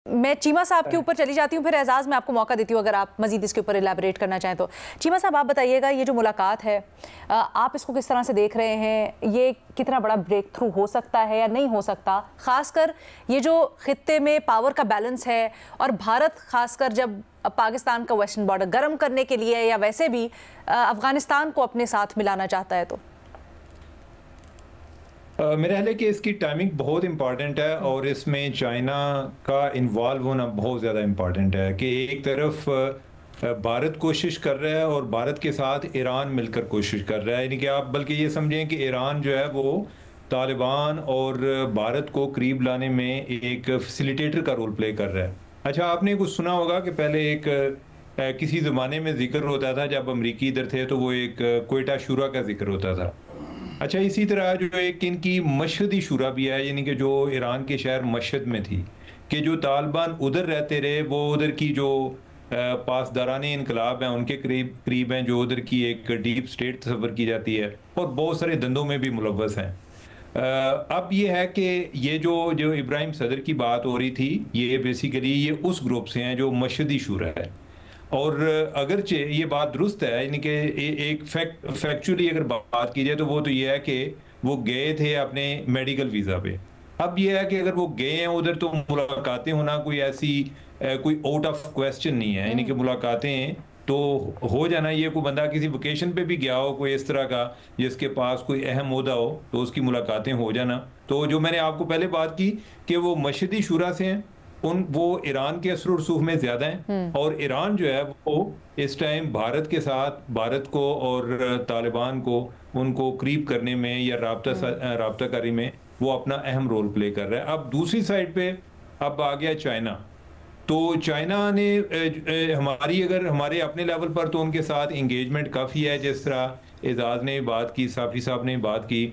मैं चीमा साहब के ऊपर चली जाती हूँ, फिर एजाज में आपको मौका देती हूँ अगर आप मजीद इसके ऊपर इलेबरेट करना चाहें तो। चीमा साहब, आप बताइएगा, ये जो मुलाकात है आप इसको किस तरह से देख रहे हैं? ये कितना बड़ा ब्रेक थ्रू हो सकता है या नहीं हो सकता, खासकर ये जो खित्ते में पावर का बैलेंस है और भारत खासकर जब पाकिस्तान का वेस्टर्न बॉर्डर गर्म करने के लिए या वैसे भी अफगानिस्तान को अपने साथ मिलाना चाहता है? तो मेरा ख्याल है कि इसकी टाइमिंग बहुत इंपॉर्टेंट है और इसमें चाइना का इन्वॉल्व होना बहुत ज़्यादा इंपॉर्टेंट है कि एक तरफ भारत कोशिश कर रहा है और भारत के साथ ईरान मिलकर कोशिश कर रहा है। यानी कि आप बल्कि ये समझें कि ईरान जो है वो तालिबान और भारत को करीब लाने में एक फैसिलिटेटर का रोल प्ले कर रहा है। अच्छा, आपने कुछ सुना होगा कि पहले एक किसी ज़माने में जिक्र होता था, जब अमरीकी इधर थे तो वो एक क्वेटा शूरा का जिक्र होता था। अच्छा, इसी तरह जो एक इनकी मशहदी शुरा भी है, यानी कि जो ईरान के शहर मशहद में थी, कि जो तालिबान उधर रहते रहे वो उधर की जो पासदारान इनकलाब हैं उनके करीब करीब हैं, जो उधर की एक डीप स्टेट तस्वर की जाती है और बहुत सारे धंधों में भी मुलव्वस हैं। अब ये है कि ये जो जो इब्राहिम सदर की बात हो रही थी, ये बेसिकली ये उस ग्रुप से हैं जो मशहदी शुरा है। और अगरचे ये बात दुरुस्त है, यानी कि एक फैक्चुअली अगर बात की जाए तो वो तो ये है कि वो गए थे अपने मेडिकल वीज़ा पे। अब ये है कि अगर वो गए हैं उधर तो मुलाकातें होना कोई ऐसी कोई आउट ऑफ क्वेश्चन नहीं है। यानी कि मुलाकातें तो हो जाना, ये कोई बंदा किसी वेकेशन पे भी गया हो कोई इस तरह का जिसके पास कोई अहम ओहदा हो तो उसकी मुलाकातें हो जाना। तो जो मैंने आपको पहले बात की कि वो मशहदी शुरा से हैं, वो ईरान के असर रसूख में ज्यादा हैं और ईरान जो है वो इस टाइम भारत के साथ भारत को और तालिबान को उनको करीब करने में या राब्ताकारी में वो अपना अहम रोल प्ले कर रहा है। अब दूसरी साइड पे अब आ गया चाइना। तो चाइना ने हमारी अगर हमारे अपने लेवल पर तो उनके साथ इंगेजमेंट काफ़ी है। जिस तरह एजाज ने बात की, साफ़ी साहब ने बात की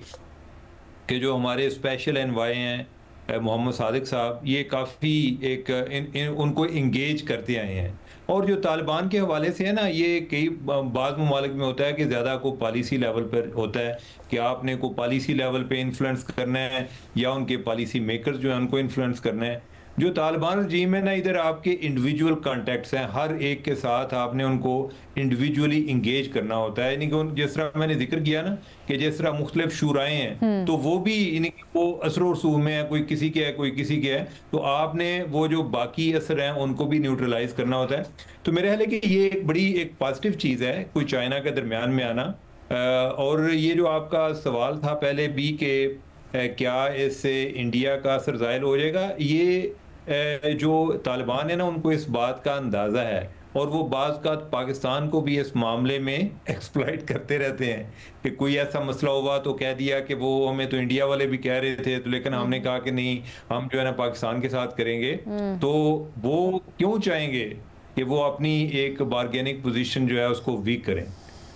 कि जो हमारे स्पेशल एनवाई हैं मोहम्मद सादिक साहब, ये काफ़ी उनको इंगेज करते आए हैं। और जो तालिबान के हवाले से है ना, ये कई बाज़ ममालिक में होता है कि ज़्यादा को पॉलिसी लेवल पर होता है कि आपने को पॉलिसी लेवल पे इन्फ्लुएंस करना है या उनके पॉलिसी मेकर्स जो है उनको इन्फ्लुएंस करना है। जो तालिबान रजीम है ना, इधर आपके इंडिविजुअल कॉन्टेक्ट्स हैं, हर एक के साथ आपने उनको इंडिविजुअली इंगेज करना होता है। यानी कि जिस तरह मैंने जिक्र किया ना कि जिस तरह मुख्तलिफ शुराएं हैं तो वो भी यानी कि वो असर और रसूख में है, कोई किसी के है कोई किसी के है, तो आपने वो जो बाकी असर हैं उनको भी न्यूट्रलाइज करना होता है। तो मेरे ख्याल है कि ये एक बड़ी एक पॉजिटिव चीज़ है कोई चाइना के दरमियान में आना। और ये जो आपका सवाल था पहले भी कि क्या इससे इंडिया का असर ज़ाहिर हो जाएगा, ये जो तालिबान है ना उनको इस बात का अंदाज़ा है और वो बाज़ का पाकिस्तान को भी इस मामले में एक्सप्लॉइट करते रहते हैं कि कोई ऐसा मसला हुआ तो कह दिया कि वो हमें तो इंडिया वाले भी कह रहे थे तो लेकिन हमने कहा कि नहीं, हम जो है ना पाकिस्तान के साथ करेंगे। तो वो क्यों चाहेंगे कि वो अपनी एक बार्गेनिंग पोजीशन जो है उसको वीक करें?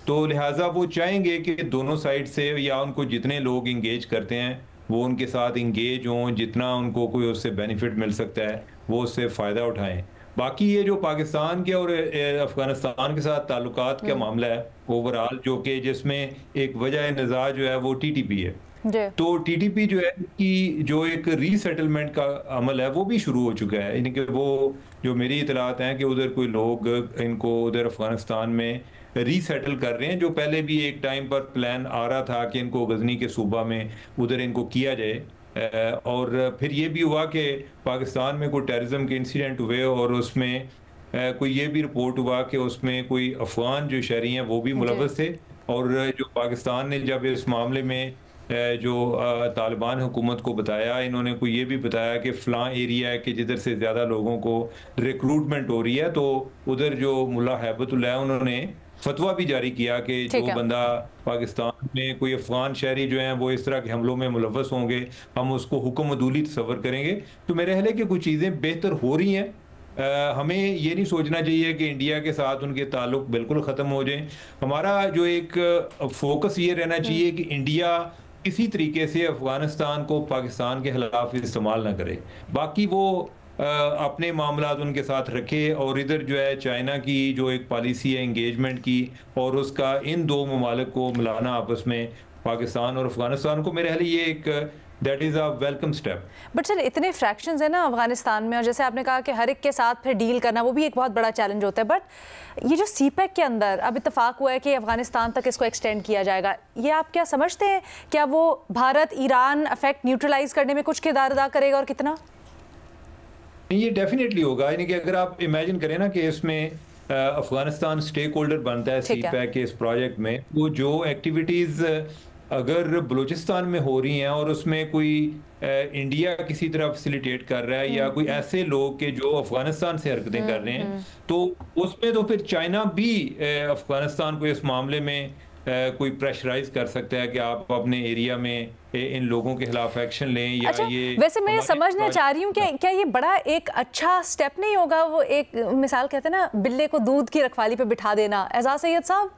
तो लिहाजा वो चाहेंगे कि दोनों साइड से या उनको जितने लोग इंगेज करते हैं वो उनके साथ इंगेज हों, जितना उनको कोई उससे बेनिफिट मिल सकता है वो उससे फ़ायदा उठाएं। बाकी ये जो पाकिस्तान के और अफ़गानिस्तान के साथ ताल्लुकात का मामला है ओवरऑल, जो कि जिसमें एक वजह निज़ा जो है वो टीटीपी है। तो टीटीपी जो है कि जो एक रीसेटलमेंट का अमल है वो भी शुरू हो चुका है। यानी कि वो जो मेरी इतलात हैं कि उधर कोई लोग इनको उधर अफ़गानिस्तान में रीसेटल कर रहे हैं, जो पहले भी एक टाइम पर प्लान आ रहा था कि इनको गजनी के सूबा में उधर इनको किया जाए। और फिर ये भी हुआ कि पाकिस्तान में कोई टेररिज्म के इंसिडेंट हुए और उसमें कोई ये भी रिपोर्ट हुआ कि उसमें कोई अफगान जो शहरी हैं वो भी मुलव्वस थे। और जो पाकिस्तान ने जब इस मामले में जो तालिबान हुकूमत को बताया, इन्होंने कोई ये भी बताया कि फ़लाँ एरिया है कि जिधर से ज़्यादा लोगों को रिक्रूटमेंट हो रही है, तो उधर जो मुल्ला हैबतुल्लाह उन्होंने फतवा भी जारी किया कि जो बंदा पाकिस्तान में कोई अफगान शहरी जो हैं वो इस तरह के हमलों में मुलव्वस होंगे हम उसको हुक्म अदूली तस्वर करेंगे। तो मेरे ख्याल है कि कुछ चीज़ें बेहतर हो रही हैं। हमें ये नहीं सोचना चाहिए कि इंडिया के साथ उनके ताल्लुक बिल्कुल ख़त्म हो जाएं। हमारा जो एक फोकस ये रहना चाहिए कि इंडिया किसी तरीके से अफगानिस्तान को पाकिस्तान के खिलाफ इस्तेमाल ना करे, बाकी वो अपने मामलात उनके साथ रखे। और इधर जो है चाइना की जो एक पॉलिसी है इंगेजमेंट की और उसका इन दो ममालिक को मिलाना आपस में, पाकिस्तान और अफगानिस्तान को, मेरे ख्याल ये एक that is a welcome step. But sir इतने फ्रैक्शंस हैं ना अफगानिस्तान में, और जैसे आपने कहा कि हर एक के साथ फिर डील करना वो भी एक बहुत बड़ा चैलेंज होता है। बट ये जो सीपैक के अंदर अब इत्तेफाक हुआ है कि अफगानिस्तान तक इसको एक्सटेंड किया जाएगा, ये आप क्या समझते हैं, क्या वो भारत ईरान अफेक्ट न्यूट्रलाइज करने में कुछ किरदार अदा करेगा और कितना? ये डेफिनेटली होगा, यानी कि अगर आप इमेजिन करें ना कि इसमें अफगानिस्तान स्टेक होल्डर बनता है सीपैक के इस प्रोजेक्ट में, वो जो एक्टिविटीज़ अगर बलूचिस्तान में हो रही हैं और उसमें कोई इंडिया किसी तरह फैसिलिटेट कर रहा है या कोई ऐसे लोग के जो अफगानिस्तान से हरकतें कर रहे हैं, तो उसमें तो फिर चाइना भी अफगानिस्तान को इस मामले में कोई प्रेशराइज कर सकता है कि आप अपने एरिया में इन लोगों के खिलाफ एक्शन लें या अच्छा, ये। वैसे मैं ये समझना चाह रही हूँ कि क्या ये बड़ा एक अच्छा स्टेप नहीं होगा, वो एक मिसाल कहते हैं ना बिल्ले को दूध की रखवाली पे बिठा देना। एजाज सैयद साहब,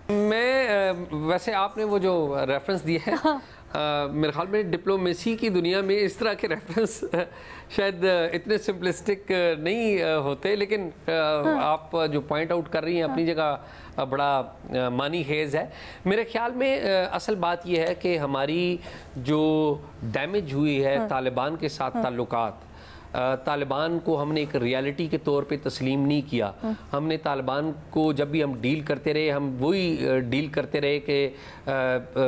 मैं वैसे आपने वो जो रेफरेंस दिया है मेरे ख्याल में डिप्लोमेसी की दुनिया में इस तरह के रेफरेंस शायद इतने सिंपलिस्टिक नहीं होते, लेकिन आप जो पॉइंट आउट कर रही हैं अपनी जगह बड़ा मानी खेज है। मेरे ख्याल में असल बात यह है कि हमारी जो डैमेज हुई है तालिबान के साथ ताल्लुकात, तालिबान को हमने एक रियलिटी के तौर पे तस्लीम नहीं किया। हमने तालिबान को जब भी हम डील करते रहे, हम वही डील करते रहे कि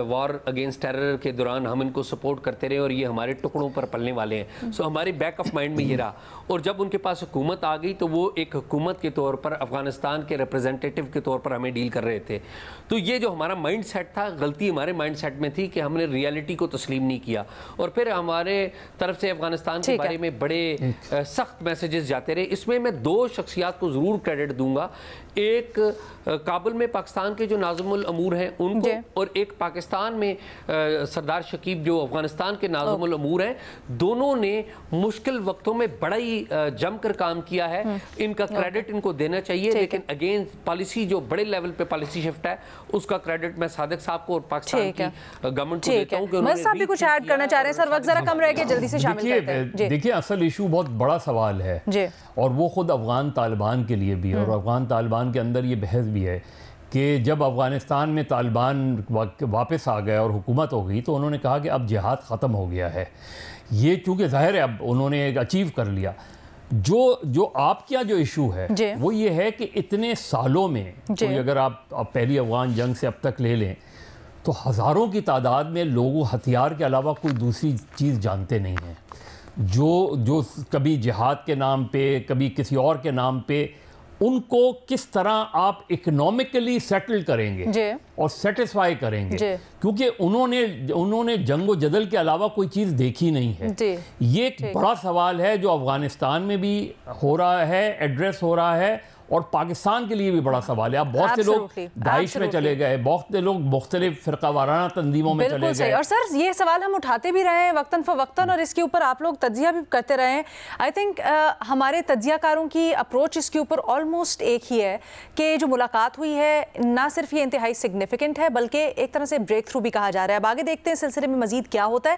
वॉर अगेंस्ट टेरर के दौरान हम इनको सपोर्ट करते रहे और ये हमारे टुकड़ों पर पलने वाले हैं। सो हमारी बैक ऑफ माइंड में ये रहा, और जब उनके पास हुकूमत आ गई तो वो एक हुकूमत के तौर पर अफगानिस्तान के रिप्रेजेंटेटिव के तौर पर हमें डील कर रहे थे। तो ये जो हमारा माइंड सेट था, गलती हमारे माइंड सेट में थी कि हमने रियलिटी को तस्लीम नहीं किया, और फिर हमारे तरफ से अफगानिस्तान के बारे में बड़े सख्त मैसेजेस जाते रहे। इसमें मैं दो शख्सियात को ज़रूर क्रेडिट दूंगा, एक काबुल में पाकिस्तान के जो नाज़िमुल अमूर हैं उनको, और एक पाकिस्तान में सरदार शकीब जो अफगानिस्तान के नाज़िमुल अमूर हैं। दोनों ने मुश्किल वक्तों में बड़ा ही जमकर काम किया है, इनका क्रेडिट इनको देना चाहिए। लेकिन अगेन पॉलिसी जो बड़े लेवल पे पॉलिसी शिफ्ट है, उसका क्रेडिट मैं सादिक साहब को और पाकिस्तान की गवर्नमेंट को देता हूं। मस्त साहब भी कुछ ऐड करना चाह रहे हैं सर, वक्त जरा कम रह गया, जल्दी से शामिल करते हैं। देखिए असल इशू बहुत बड़ा सवाल है और वो खुद अफगान तालिबान के लिए भी, और अफगान तालिबान के अंदर ये बहस भी है कि जब अफगानिस्तान में तालिबान वापस आ गए और हुकूमत हो गई तो उन्होंने कहा कि अब जिहाद ख़त्म हो गया है। ये चूँकि ज़ाहिर है अब उन्होंने एक अचीव कर लिया। जो आपके यहाँ जो इशू है वो ये है कि इतने सालों में कोई अगर आप पहली अफगान जंग से अब तक ले लें तो हज़ारों की तादाद में लोग हथियार के अलावा कोई दूसरी चीज़ जानते नहीं हैं। जो कभी जिहाद के नाम पे, कभी किसी और के नाम पे, उनको किस तरह आप इकोनॉमिकली सेटल करेंगे और सेटिस्फाई करेंगे, क्योंकि उन्होंने जंगो जदल के अलावा कोई चीज़ देखी नहीं है। ये एक बड़ा सवाल है जो अफगानिस्तान में भी हो रहा है, एड्रेस हो रहा है, और पाकिस्तान के लिए भी बड़ा सवाल है। अब बहुत से लोग दाइश में चले गए, बहुत से लोग मुख्तलिफ फिरका वाराना तंजीमों में चले गए। और सर ये सवाल हम उठाते भी रहे हैं वक्तन फ़वक्तन, और इसके ऊपर आप लोग तज्जिया भी करते रहे हैं। आई थिंक हमारे तज्जियाकारों की अप्रोच इसके ऊपर ऑलमोस्ट एक ही है कि जो मुलाकात हुई है ना सिर्फ ये इंतहाई सिग्निफिकेंट है बल्कि एक तरह से ब्रेक थ्रू भी कहा जा रहा है। अब आगे देखते हैं सिलसिले में मजीद क्या होता है।